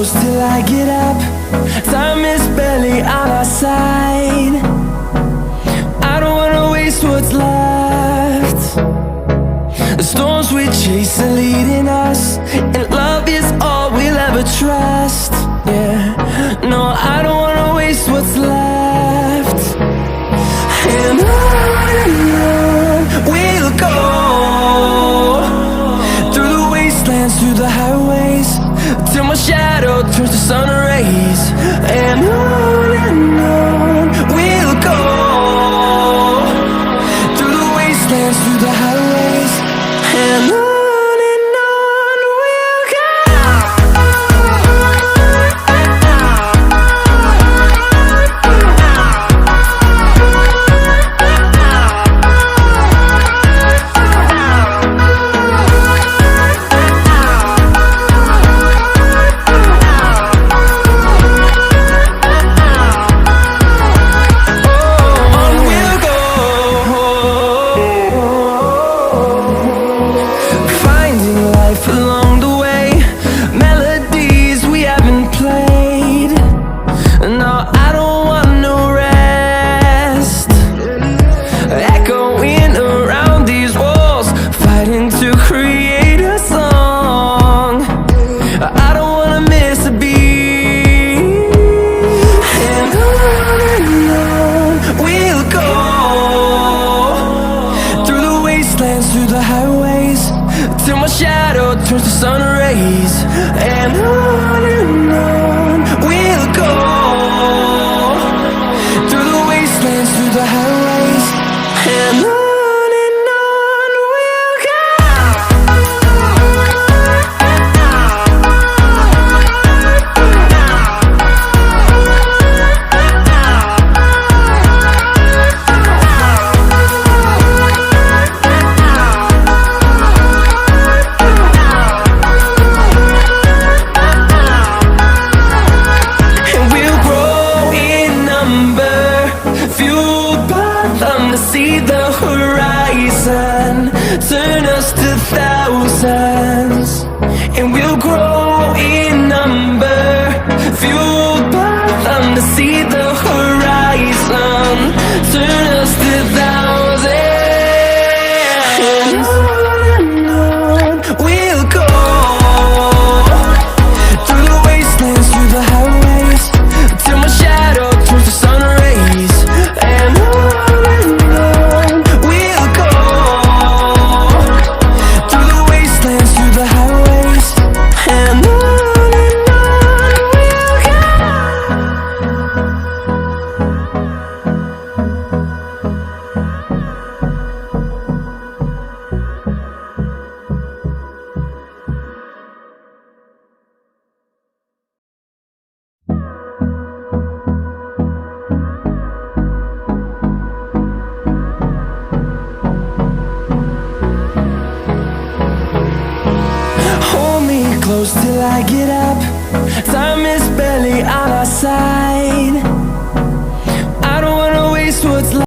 close till I get up. Time is barely on our side. I don't wanna waste what's left. The storms we chase are leading us, and love is all we'll ever trust. Yeah, no, I don't wanna waste what's left. And on we'll go, through the wastelands, through the highways, till my shadow turns to sun rays. And on we'll go, through the wastelands, through the highways, and on we'll go. Through the highways, till my shadow turns to sun rays. And on we'll go, through the wastelands, through the highways, and on we'll go. See the horizon, turn us to thousands, and we'll grow in number, fueled by them. To see the horizon, turn us to thousands, and on we'll go, through the wastelands, through the highways, till my shadow turns to sun rays. And close till I get up. Time is barely on our side.